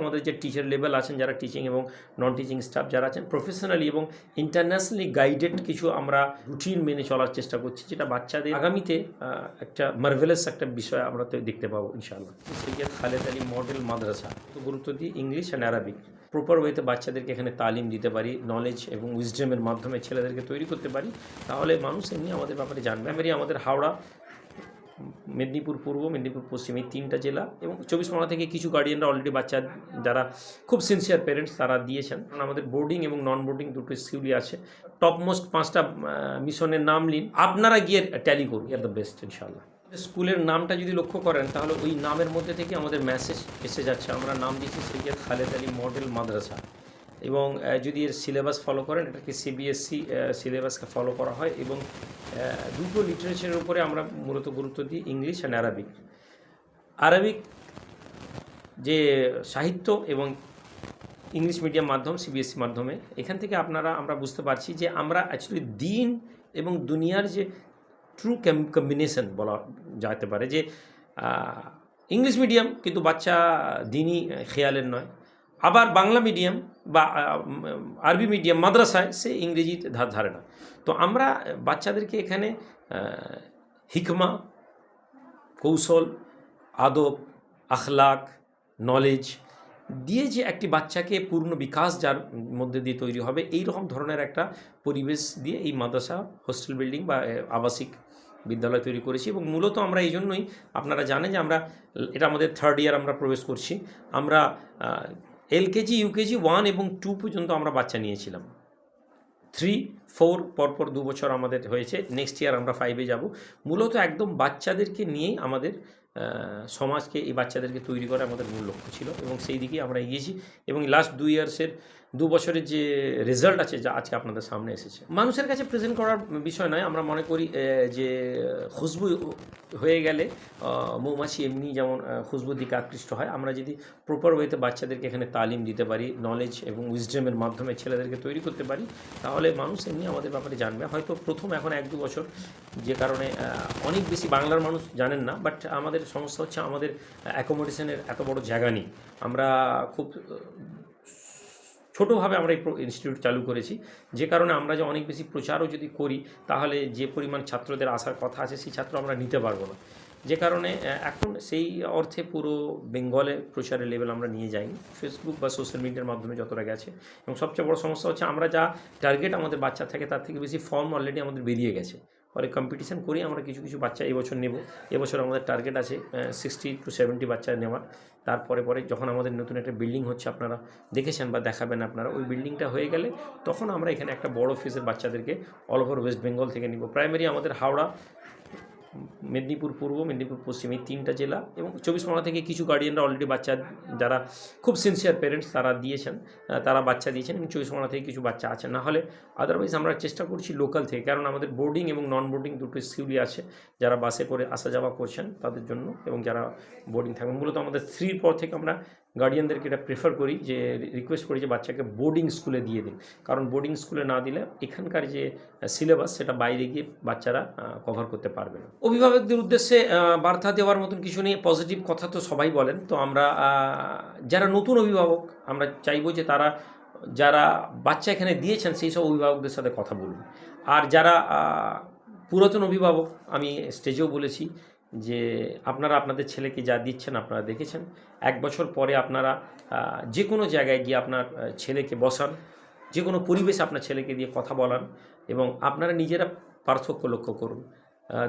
আমাদের যে teacher level আছেন যারা টিচিং এবং নন টিচিং স্টাফ যারা আছেন প্রফেশনালি এবং ইন্টারন্যাশনালি গাইডেড কিছু আমরা রুটিন মেনে চলার চেষ্টা করছি, যেটা বাচ্চাদের আগামীতে একটা মার্ভেলাস একটা বিষয় আমরা তো দেখতে পাবো ইনশাআল্লাহ। সৈয়দ খালেদ আলী মডেল মাদ্রাসা গুরুত্ব দিয়ে ইংলিশ অ্যান্ড আরবিক প্রপার ওয়েতে বাচ্চাদেরকে এখানে তালিম দিতে পারি, নলেজ এবং উইজডমের মাধ্যমে ছেলেদেরকে তৈরি করতে পারি, তাহলে মানুষ এমনি আমাদের ব্যাপারে জানবে। আমাদের হাওড়া, মেদিনীপুর পূর্ব, মেদিনীপুর পশ্চিম এই 3টা জেলা এবং 24 পরগনা থেকে কিছু গার্ডিয়ানরা অলরেডি বাচ্চা যারা খুব সিনসিয়ার পেরেন্টস তারা দিয়েছেন। আমাদের বোর্ডিং এবং নন বোর্ডিং দুটো স্কুলই আছে। টপমোস্ট 5টা মিশনের নাম নিন, আপনারা গিয়ে ট্যালি করুন, আর দ্য বেস্ট ইনশাআল্লাহ। স্কুলের নামটা যদি লক্ষ্য করেন তাহলে ওই নামের মধ্যে থেকে আমাদের মেসেজ এসে যাচ্ছে। আমরা নাম দিচ্ছি সৈয়দ খালেদ আলী মডেল মাদ্রাসা, এবং যদি এর সিলেবাস ফলো করেন, এটাকে সিবিএসসি সিলেবাসকে ফলো করা হয়, এবং দুটো লিটারেচারের উপরে আমরা মূলত গুরুত্ব দিই, ইংলিশ অ্যান্ড আরবিক। আরবিক যে সাহিত্য এবং ইংলিশ মিডিয়াম মাধ্যম, সিবিএসসি মাধ্যমে, এখান থেকে আমরা বুঝতে পারছি যে আমরা অ্যাকচুয়ালি দিন এবং দুনিয়ার যে ট্রু কম্বিনেশন বলা যেতে পারে, যে ইংলিশ মিডিয়াম কিন্তু বাচ্চা দিনই খেয়ালের নয়, আবার বাংলা মিডিয়াম বা আরবি মিডিয়াম মাদ্রাসায় সে ইংরেজি ধারে না। তো আমরা বাচ্চাদেরকে এখানে হিকমা, কৌশল, আদব, আখলাক, নলেজ দিয়ে যে একটি বাচ্চাকে পূর্ণ বিকাশ যার মধ্যে দিয়ে তৈরি হবে, এই রকম ধরনের একটা পরিবেশ দিয়ে এই মাদ্রাসা হোস্টেল বিল্ডিং বা আবাসিক বিদ্যালয় তৈরি করেছি। এবং মূলত আমরা এই জন্যই, আপনারা জানেন যে এটা আমাদের 3rd ইয়ার আমরা প্রবেশ করছি। আমরা এলকেজি, ইউকেজি 1 এবং 2 পর্যন্ত আমরা বাচ্চা নিয়েছিলাম। 3, 4 পরপর 2 বছর আমাদের হয়েছে। নেক্সট ইয়ার আমরা 5-এ যাব। মূলত একদম বাচ্চাদেরকে নিয়েই আমাদের সমাজকে, এই বাচ্চাদেরকে তৈরি করা আমাদের মূল লক্ষ্য ছিল, এবং সেই দিকেই আমরা এগিয়েছি। এবং লাস্ট 2 বছরের যে রেজাল্ট আছে, যা আজকে আপনাদের সামনে এসেছে, মানুষের কাছে প্রেজেন্ট করার বিষয় নয়। আমরা মনে করি যে খুশবু হয়ে গেলে মৌমাছি এমনি যেমন খুশবুর দিকে আকৃষ্ট হয়, আমরা যদি প্রপার ওয়েতে বাচ্চাদেরকে এখানে তালিম দিতে পারি, নলেজ এবং উইজডমের মাধ্যমে ছেলেদেরকে তৈরি করতে পারি, তাহলে মানুষ এমনি আমাদের ব্যাপারে জানবে। হয়তো প্রথম এখন 1-2 বছর, যে কারণে অনেক বেশি বাংলার মানুষ জানেন না, বাট আমাদের সমস্যা হচ্ছে আমাদের অ্যাকোমোডেশনের এত বড় জায়গা নেই। আমরা খুব ছোটোভাবে আমরা এই ইনস্টিটিউট চালু করেছি, যে কারণে আমরা যে অনেক বেশি প্রচারও যদি করি, তাহলে যে পরিমাণ ছাত্রদের আসার কথা আছে সেই ছাত্র আমরা নিতে পারবো না, যে কারণে এখন সেই অর্থে পুরো বেঙ্গলে প্রচারের লেভেল আমরা নিয়ে যাইনি। ফেসবুক বা সোশ্যাল মিডিয়ার মাধ্যমে যতটা গেছে, এবং সবচেয়ে বড় সমস্যা হচ্ছে আমরা যা টার্গেট আমাদের বাচ্চা থাকে তার থেকে বেশি ফর্ম অলরেডি আমাদের বেরিয়ে গেছে। পরে কম্পিটিশান করি আমরা কিছু বাচ্চা এবছর নেব। এবছর আমাদের টার্গেট আছে 60 to 70 বাচ্চা নেওয়ার। তারপরে যখন আমাদের নতুন একটা বিল্ডিং হচ্ছে, আপনারা দেখেছেন বা দেখাবেন আপনারা, ওই বিল্ডিংটা হয়ে গেলে তখন আমরা এখানে একটা বড় ফেজের বাচ্চাদেরকে অল ওভার ওয়েস্ট বেঙ্গল থেকে নিব। প্রাইমারি আমাদের হাওড়া, মেদিনীপুর পূর্ব, মেদিনীপুর পশ্চিম এই 3টা জেলা এবং 24 পরগনা থেকে কিছু গার্ডিয়ানরা অলরেডি বাচ্চা যারা খুব সিনসিয়ার পেরেন্টস তারা দিয়েছেন, তারা বাচ্চা দিয়েছেন, এবং 24 পরগনা থেকে কিছু বাচ্চা আছে। না হলে আদারওয়াইজ আমরা চেষ্টা করছি লোকাল থেকে, কারণ আমাদের বোর্ডিং এবং নন বোর্ডিং দুটো স্কুলই আছে। যারা বাসে করে আসা যাওয়া করছেন তাদের জন্য, এবং যারা বোর্ডিং থাকবেন, মূলত আমাদের 3 পর থেকে আমরা গার্ডিয়ানদেরকে এটা প্রেফার করি, যে রিকোয়েস্ট করি যে বাচ্চাকে বোর্ডিং স্কুলে দিয়ে দিন, কারণ বোর্ডিং স্কুলে না দিলে এখানকার যে সিলেবাস সেটা বাইরে গিয়ে বাচ্চারা কভার করতে পারবে না। অভিভাবকদের উদ্দেশ্যে বার্তা দেওয়ার মতন কিছু নেই, পজিটিভ কথা তো সবাই বলেন। তো আমরা যারা নতুন অভিভাবক, আমরা চাইবো যে তারা যারা বাচ্চা এখানে দিয়েছেন সেই সব অভিভাবকদের সাথে কথা বলুন। আর যারা পুরাতন অভিভাবক, আমি স্টেজেও বলেছি যে আপনারা আপনাদের ছেলেকে যা দিচ্ছেন আপনারা দেখেছেন, 1 বছর পরে আপনারা যে কোনো জায়গায় গিয়ে আপনার ছেলেকে বসান, যে কোনো পরিবেশে আপনার ছেলেকে দিয়ে কথা বলান, এবং আপনারা নিজেরা পার্থক্য লক্ষ্য করুন।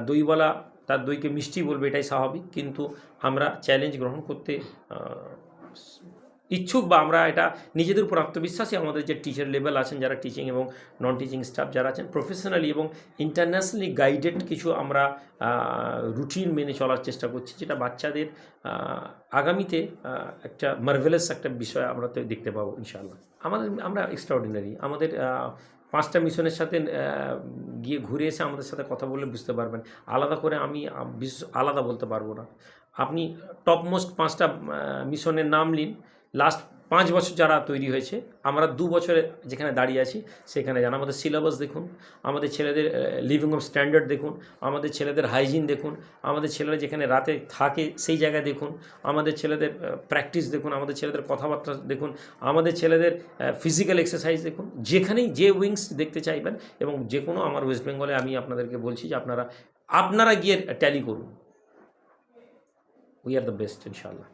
দইওয়ালা তার দইকে মিষ্টি বলবে, এটাই স্বাভাবিক, কিন্তু আমরা চ্যালেঞ্জ গ্রহণ করতে ইচ্ছুক, বা আমরা এটা নিজেদের উপর আত্মবিশ্বাসী। আমাদের যে টিচার লেভেল আছেন যারা টিচিং এবং নন টিচিং স্টাফ যারা আছেন প্রফেশনালি এবং ইন্টারন্যাশনালি গাইডেড কিছু আমরা রুটিন মেনে চলার চেষ্টা করছি, যেটা বাচ্চাদের আগামীতে একটা মার্ভেলাস একটা বিষয় আমরা তো দেখতে পাবো ইনশাআল্লাহ। আমরা এক্সট্রাঅর্ডিনারি। আমাদের 5টা মিশনের সাথে গিয়ে ঘুরে এসে আমাদের সাথে কথা বললে বুঝতে পারবেন। আলাদা করে আমি আলাদা বলতে পারবো না। আপনি টপমোস্ট 5টা মিশনের নাম নিন, লাস্ট 5 বছর যারা তৈরি হয়েছে, আমরা 2 বছরে যেখানে দাঁড়িয়ে আছি সেখানে যান। আমাদের সিলেবাস দেখুন, আমাদের ছেলেদের লিভিং স্ট্যান্ডার্ড দেখুন, আমাদের ছেলেদের হাইজিন দেখুন, আমাদের ছেলেরা যেখানে রাতে থাকে সেই জায়গায় দেখুন, আমাদের ছেলেদের প্র্যাকটিস দেখুন, আমাদের ছেলেদের কথাবার্তা দেখুন, আমাদের ছেলেদের ফিজিক্যাল এক্সারসাইজ দেখুন। যেখানেই যে উইংস দেখতে চাইবেন এবং যে কোনো আমার ওয়েস্ট বেঙ্গলে আমি আপনাদেরকে বলছি যে আপনারা গিয়ে ট্যালি করুন। উই আর দ্য বেস্ট ইনশাআল্লাহ।